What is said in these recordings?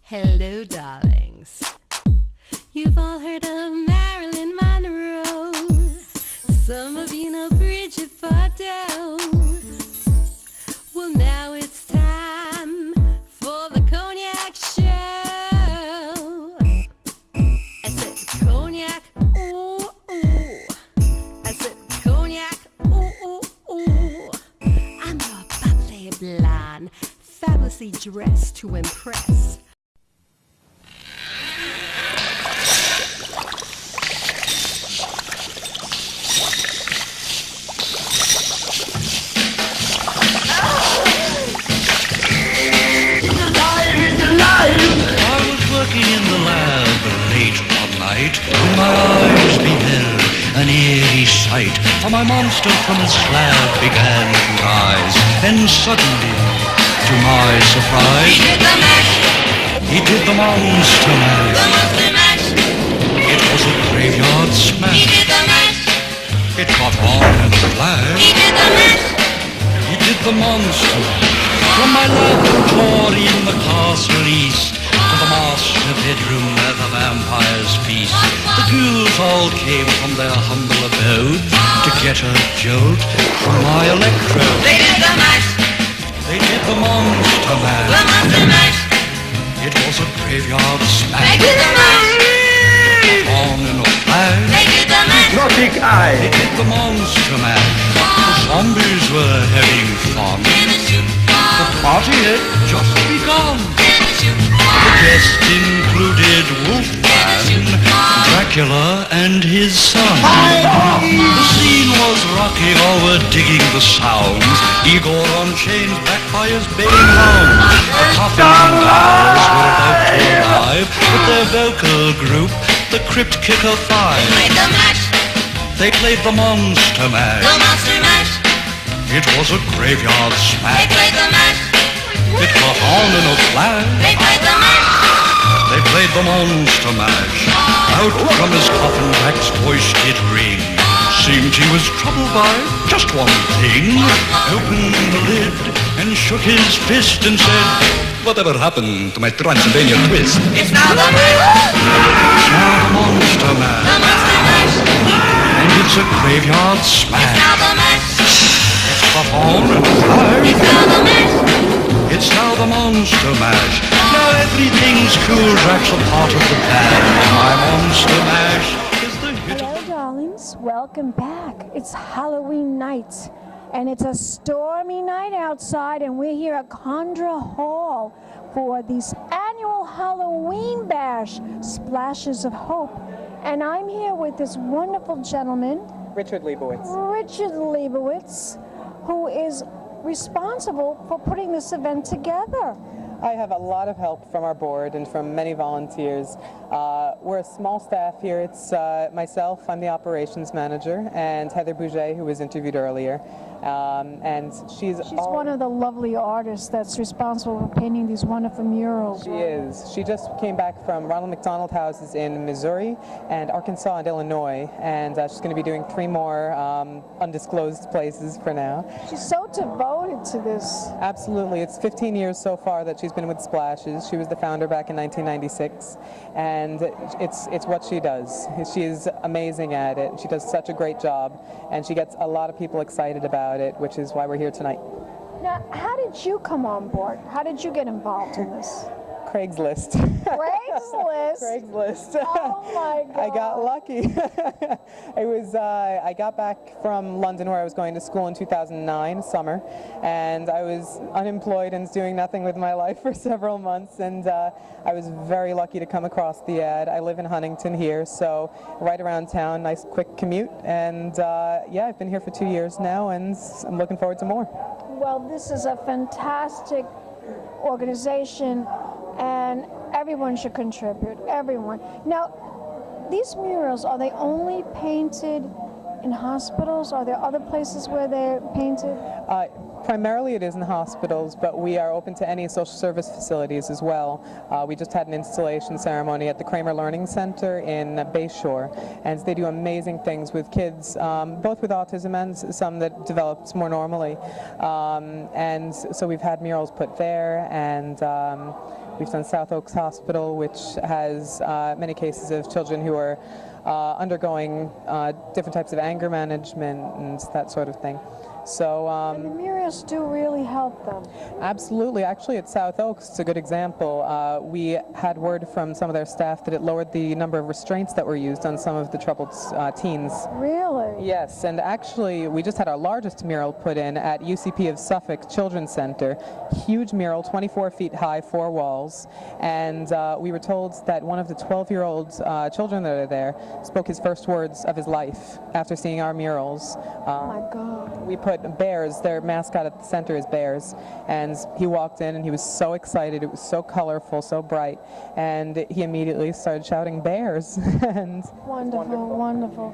Hello, darlings. You've all heard of Marilyn Monroe. Some of you know Bridget Bardot. Well, now it's time for the Cognac Show. I said Cognac, ooh, ooh. I said Cognac, ooh, ooh, ooh. I'm your bubbly blonde, fabulously dressed to impress. In the lab late one night, when my eyes beheld an eerie sight, for my monster from his slab began to rise, and suddenly, to my surprise, He did the mash. He did the monster mash. The monster mash. It was a graveyard He smash. did the mash. It caught on in a flash. He did the mash. He did the monster mash. From my laboratory in the castle east to the master bedroom where the vampires feast, the ghouls all came from their humble abode to get a jolt from my electrode. They did the mash. They did the monster The mash. monster mash. It was a graveyard They smash. did the mash. It caught on in a flash. They did the mash. Hypnotic eye. They did the monster mash. The zombies were having fun. In the shoot. The party had just begun. In the shoot. The guests included Wolfman, Dracula, and his son. The scene was rocking, all were digging the sounds. Igor on chains, backed by his baying hounds. The Coffin Guys were about to arrive with their vocal group, the Crypt Kicker Five. Played the mash. They played the Monster The Mash. monster mash. It was a graveyard They smash. played the mash. It caught on in a flash. They played the mash. They played the Monster Mash. Out from his coffin, Drac's voice did ring. Seemed he was troubled by just one thing. Opened the lid and shook his fist and said, "Whatever happened to my Transylvania twist?" It's now the mash. Now the Monster The Mash. monster mash. And it's a graveyard It's smash. now the mash. It's caught on in a flash. It's now the mash. It's now the Monster Mash. Now everything's cool. Drac's a part of the plan. My Monster Mash is the hit of Hello, darlings. Welcome back. It's Halloween night, and it's a stormy night outside, and we're here at Coindre Hall for this annual Halloween bash, Splashes of Hope. And I'm here with this wonderful gentleman, Richard Leibowitz. Richard Leibowitz, who is responsible for putting this event together. I have a lot of help from our board and from many volunteers. We're a small staff here. It's myself, I'm the operations manager, and Heather Bouget, who was interviewed earlier. And she's one of the lovely artists that's responsible for painting these wonderful murals. She is. She just came back from Ronald McDonald Houses in Missouri and Arkansas and Illinois, and she's going to be doing 3 more undisclosed places for now. She's so devoted to this. Absolutely. It's 15 years so far that she's been with Splashes. She was the founder back in 1996, and it's what she does. She is amazing at it. She does such a great job, and she gets a lot of people excited about it, which is why we're here tonight. Now, how did you come on board? How did you get involved in this? Craigslist. Craigslist? Craigslist. Oh my God. I got lucky. I got back from London where I was going to school in 2009, summer, and I was unemployed and doing nothing with my life for several months, and I was very lucky to come across the ad. I live in Huntington here, so right around town, nice quick commute, and yeah, I've been here for 2 years now, and I'm looking forward to more. Well, this is a fantastic organization, and everyone should contribute, everyone. Now, these murals, are they only painted in hospitals? Are there other places where they're painted? Primarily it is in hospitals, but we are open to any social service facilities as well. We just had an installation ceremony at the Kramer Learning Center in Bayshore, and they do amazing things with kids, both with autism and some that develops more normally. And so we've had murals put there, and we've done South Oaks Hospital, which has many cases of children who are undergoing different types of anger management and that sort of thing. So And the murals do really help them. absolutely. Actually, at South Oaks, it's a good example. We had word from some of their staff that it lowered the number of restraints that were used on some of the troubled teens. Really? Yes, and actually, we just had our largest mural put in at UCP of Suffolk Children's Center. Huge mural, 24 feet high, 4 walls. And we were told that one of the 12-year-old children that are there spoke his first words of his life after seeing our murals. Oh my God. We put bears, their mascot at the center is bears, and he walked in and he was so excited. It was so colorful, so bright, and he immediately started shouting bears. And Wonderful, wonderful.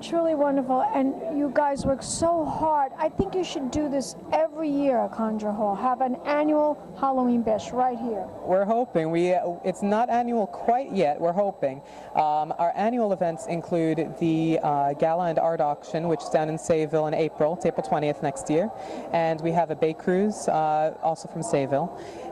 Truly wonderful. And you guys work so hard. I think you should do this every year at Coindre Hall. Have an annual Halloween bash right here. we're hoping. It's not annual quite yet. We're hoping. Our annual events include the Gala and Art Auction, which is down in Sayville in April. It's April 20th next year. And we have a Bay Cruise, also from Sayville.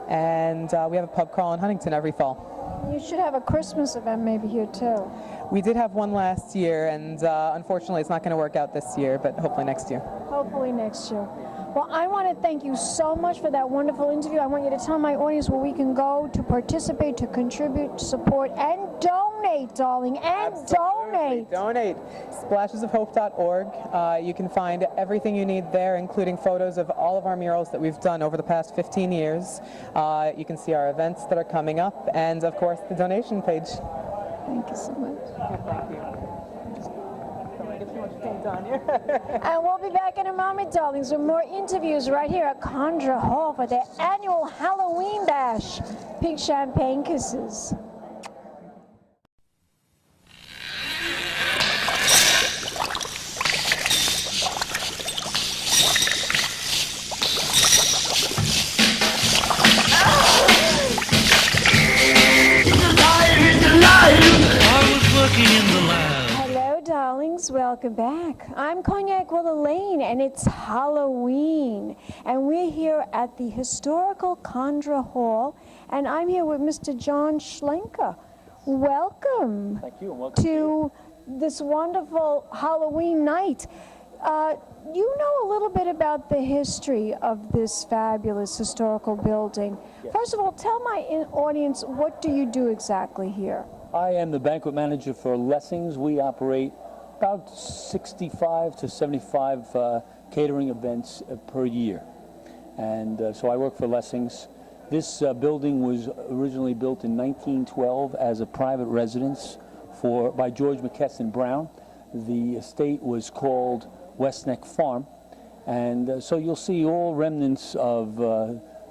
And we have a pub crawl in Huntington every fall. You should have a Christmas event maybe here too. We did have one last year, and unfortunately it's not going to work out this year, but hopefully next year. Hopefully next year. Well, I want to thank you so much for that wonderful interview. I want you to tell my audience where we can go to participate, to contribute, to support, and donate, darling, and donate. Donate. Splashesofhope.org. You can find everything you need there, including photos of all of our murals that we've done over the past 15 years. You can see our events that are coming up, and of course the donation page. Thank you so much. Thank you. Get too much paint on here. And we'll be back in a moment, darlings, with more interviews right here at Coindre Hall for their annual Halloween bash. Pink champagne kisses. I was working in the lab. Hello, darlings. Welcome back. I'm Cognac Wellerlane, and it's Halloween. And we're here at the historical Coindre Hall, and I'm here with Mr. John Schlenat. Welcome. Thank you, and welcome to this wonderful Halloween night. You know a little bit about the history of this fabulous historical building. Yes. First of all, tell my audience, what do you do exactly here? I am the banquet manager for Lessings. We operate about 65 to 75 catering events per year. And so I work for Lessings. This building was originally built in 1912 as a private residence by George McKesson Brown. The estate was called West Neck Farm. And so you'll see all remnants of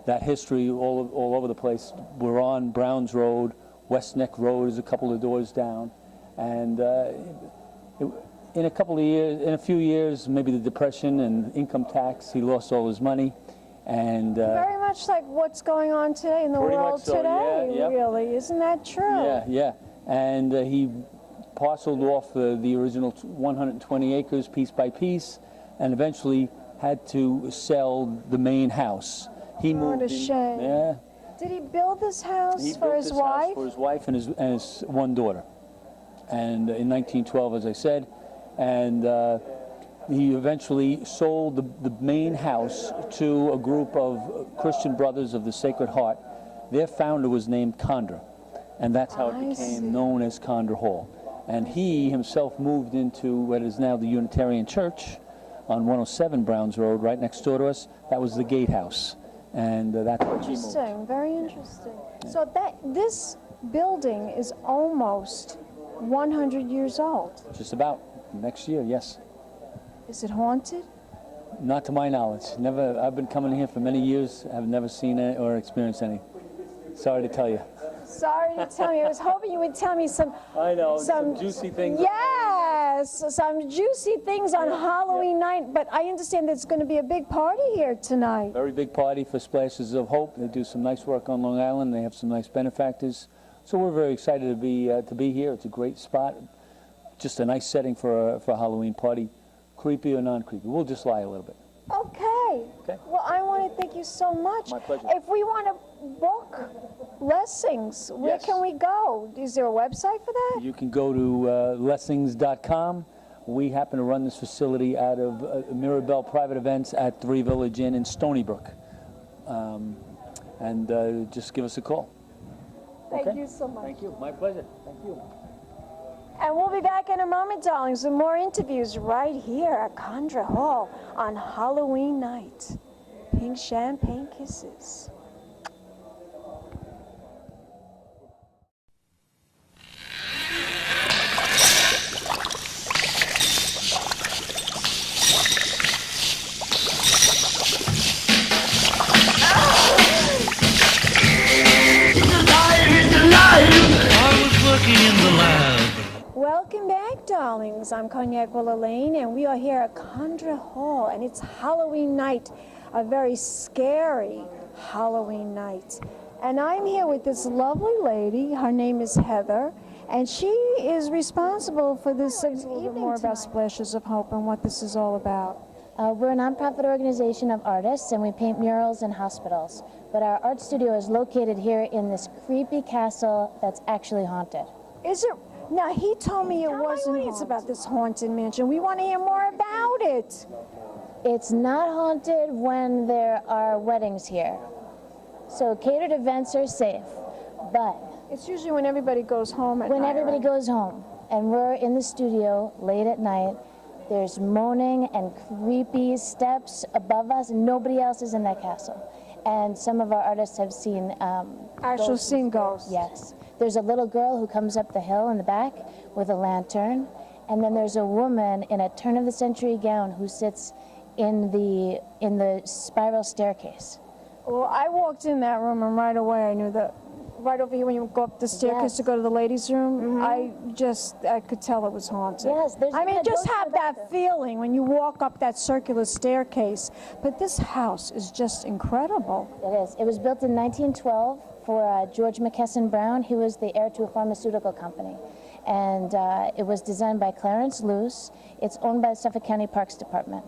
that history all over the place. We're on Browns Road. West Neck Road is a couple of doors down. And in a few years, maybe the Depression and income tax, he lost all his money. And very much like what's going on today in the Pretty world much so, today, yeah, yeah. really. Isn't that true? yeah. And he parceled off the original 120 acres piece by piece, and eventually had to sell the main house. He moved What a shame. Yeah. Did he build this house He for built his this wife? house for his wife and his one daughter. And in 1912, as I said, and he eventually sold the main house to a group of Christian Brothers of the Sacred Heart. Their founder was named Coindre, and that's how it I became see. known as Coindre Hall. And he himself moved into what is now the Unitarian Church on 107 Browns Road, right next door to us. That was the gatehouse, and that's where he moved. Interesting, very interesting. So this building is almost 100 years old. Just about next year, yes. Is it haunted? Not to my knowledge. Never. I've been coming here for many years. I've never seen it or experienced any. Sorry to tell you. Sorry to tell me. I was hoping you would tell me some. I know, some juicy things. Yes, some juicy things on Halloween night, but I understand there's going to be a big party here tonight. Very big party for Splashes of Hope. They do some nice work on Long Island. They have some nice benefactors. So we're very excited to be here. It's a great spot. Just a nice setting for a Halloween party. Creepy or non-creepy. We'll just lie a little bit. Okay. Well, I want to thank you so much. My pleasure. If we want to book lessons, where can we go? Is there a website for that? You can go to lessings.com. We happen to run this facility out of Mirabelle Private Events at 3 Village Inn in Stony Brook. Just give us a call. Thank you so much. Thank you. My pleasure. Thank you. And we'll be back in a moment, darlings, with more interviews right here at Coindre Hall on Halloween night. Pink champagne kisses. I was working in the lab. Welcome back, darlings. I'm Cognac Wellerlane, and we are here at Coindre Hall, and it's Halloween night, a very scary Halloween night. And I'm here with this lovely lady. Her name is Heather, and she is responsible for this. A little bit more about Splashes of Hope and what this is all about. We're a nonprofit organization of artists, and we paint murals in hospitals. But our art studio is located here in this creepy castle that's actually haunted. Is it? Now, he told me it wasn't. It's about this haunted mansion. We want to hear more about it. It's not haunted when there are weddings here. So catered events are safe, but It's usually when everybody goes home at when night, everybody right? goes home and we're in the studio late at night, there's moaning and creepy steps above us, and nobody else is in that castle. And some of our artists have seen Actual seen ghosts. Yes. There's a little girl who comes up the hill in the back with a lantern, and then there's a woman in a turn-of-the-century gown who sits in the spiral staircase. Well, I walked in that room, and right away I knew that. Right over here, when you go up the staircase Yes. to go to the ladies' room, I could tell it was haunted. Yes, there's I mean, even a just ghost have in the that bathroom. feeling when you walk up that circular staircase. But this house is just incredible. It is. It was built in 1912 for George McKesson Brown. He was the heir to a pharmaceutical company. And it was designed by Clarence Luce. It's owned by the Suffolk County Parks Department.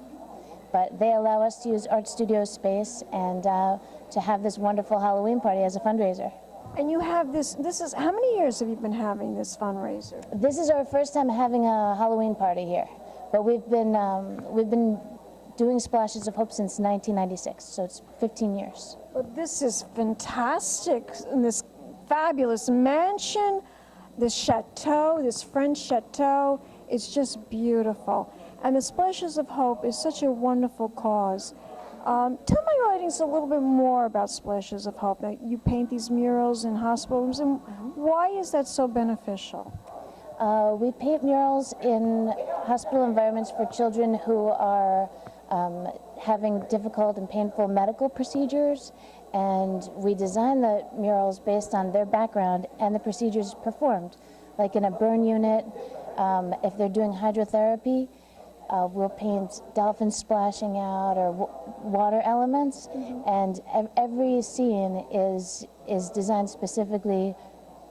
But they allow us to use art studio space and to have this wonderful Halloween party as a fundraiser. And you have this is, how many years have you been having this fundraiser? This is our first time having a Halloween party here. But we've been doing Splashes of Hope since 1996, so it's 15 years. But this is fantastic, in this fabulous mansion, this chateau, this French chateau. It's just beautiful. And the Splashes of Hope is such a wonderful cause. Tell my audience a little bit more about Splashes of Hope. That you paint these murals in hospital rooms, and why is that so beneficial? We paint murals in hospital environments for children who are having difficult and painful medical procedures, and we design the murals based on their background and the procedures performed. Like in a burn unit, if they're doing hydrotherapy, we'll paint dolphins splashing out or water elements, and every scene is designed specifically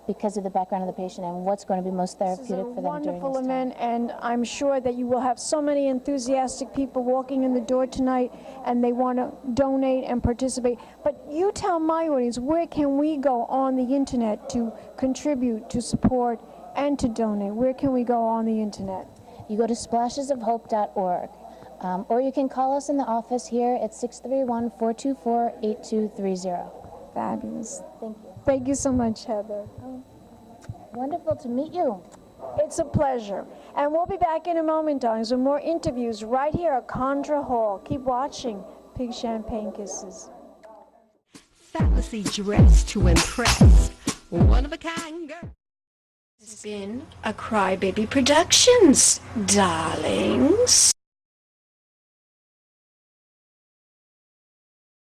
because of the background of the patient and what's going to be most therapeutic for them during this time. This is a wonderful event, and I'm sure that you will have so many enthusiastic people walking in the door tonight, and they want to donate and participate. But you tell my audience, where can we go on the internet to contribute, to support, and to donate? Where can we go on the internet? You go to splashesofhope.org, or you can call us in the office here at 631-424-8230. Fabulous. Thank you. Thank you so much, Heather. Wonderful to meet you. It's a pleasure. And we'll be back in a moment, darlings, with more interviews right here at Coindre Hall. Keep watching Pink Champagne Kisses. Fabulously dressed to impress. One of a kind girl. This has been a Crybaby Productions, darlings.